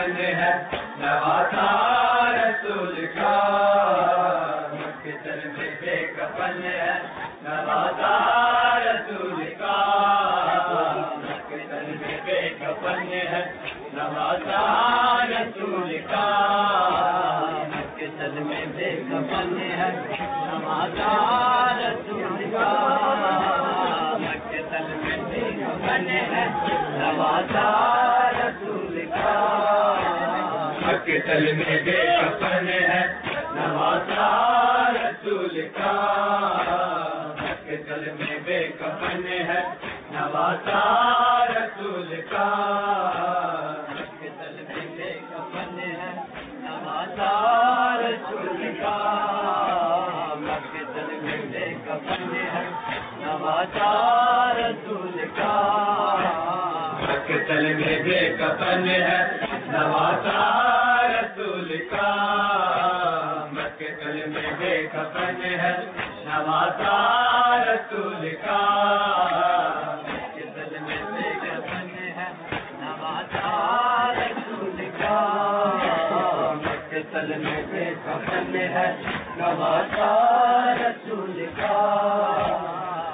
کفن ہے نوازا رسول کا مقتل میں بے کفن ہے نوازا رسول کا مقتل میں بے کفن ہے نوازا رسول کا مقتل میں بے کفن ہے نوازا رسول کا مقتل میں بے کفن ہے نوازا رسول کا مقتل میں بے کفن ہے نوازا رسول کا مقتل میں بے کفن ہے نوازا رسول کا مقتل میں بے کفن ہے نوازا رسول کا مقتل میں بے کفن ہے نوازا رسول کا مقتل میں بے کفن ہے نوازا رسول کا مقتل میں بے کفن ہے نوازا رسول کا مقتل میں بے کفن ہے نوازا رسول کا مقتل میں بے کفن ہے نوازا رسول کا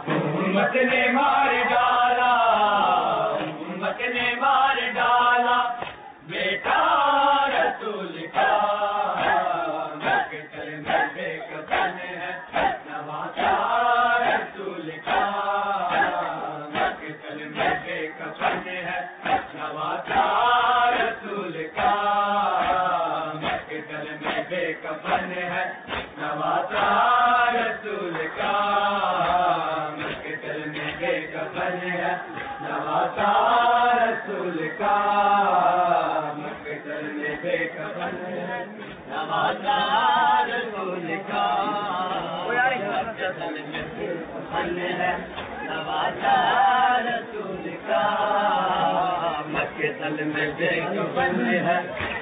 امت نے مار ڈالا امت نے مار ڈالا بیٹا رسول کا مقتل میں بے کفن ہے نوازا رسول کا مقتل میں بے کفن ہے نوازا رسول کا مقتل میں بے کفن ہے نوازا رسول کا مقتل میں بے کفن ہے نوازا رسول کا مقتل میں بے کفن ہے نوازا رسول کا مقتل میں بے کفن ہے نوازا رسول کا مقتل میں بے کفن ہے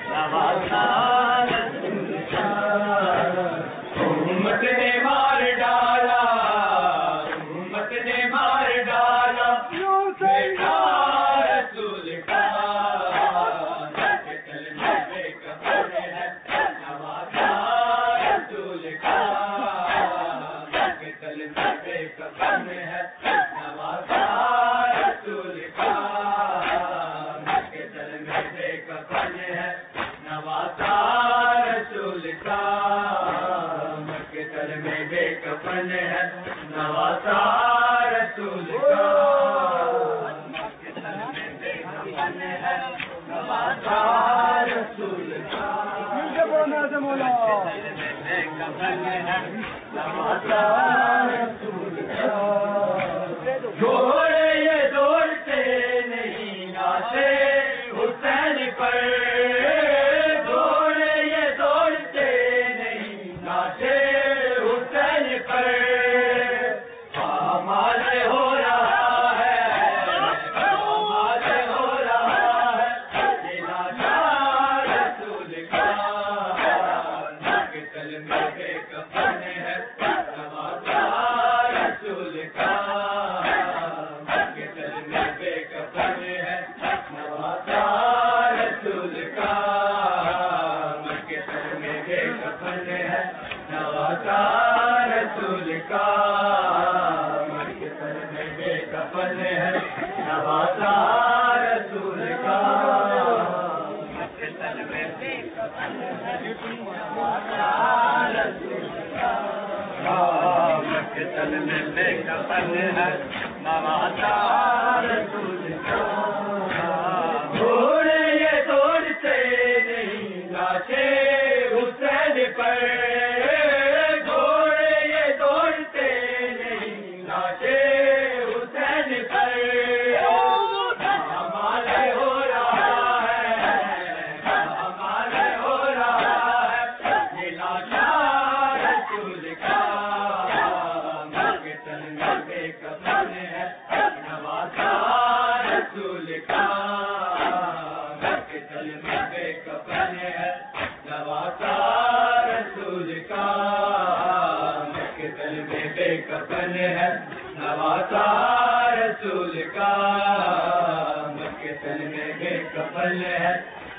نوازا رسول کا امت نے مار ڈالا امت نے مار ڈالا بیٹا رسول کا مقتل میں بے کفن ہے نوازا رسول کا مقتل میں بے کفن ہے نوازا رسول کا مقتل میں بے کفن ہے نوازا رسول کا مقتل میں بے کفن ہے نوازا رسول کا مقتل میں بے کفن ہے نوازا رسول کا مقتل میں بے کفن ہے نوازا رسول کا گھوڑے یہ دوڑتے نہیں ناچے حسین پر گھوڑے یہ دوڑتے نہیں ناچے حسین پر پامال ہو رہا ہے پامال ہو رہا ہے نوازا رسول کا مقتل میں بے کفن ہے نوازا رسول کا مقتل میں بے کفن ہے نوازا رسول کا مقتل میں بے کفن ہے نوازا رسول کا مقتل میں بے کفن ہے نوازا رسول کا مقتل میں بے کفن ہے نوازا رسول کا مقتل میں بے کفن ہے نوازا رسول کا گھوڑے یہ دوڑتے نہیں ناچے حسین پر گھوڑے یہ دوڑتے نہیں ناچے حسین پر ہمارے ہو رہا ہے ہمارے ہو رہا ہے نوازا رسول کا مقتل میں بے کفن ہے نوازا رسول کا مقتل میں بے کفن ہے نوازا رسول کا مقتل میں بے کفن ہے نوازا رسول کا مقتل میں بے کفن ہے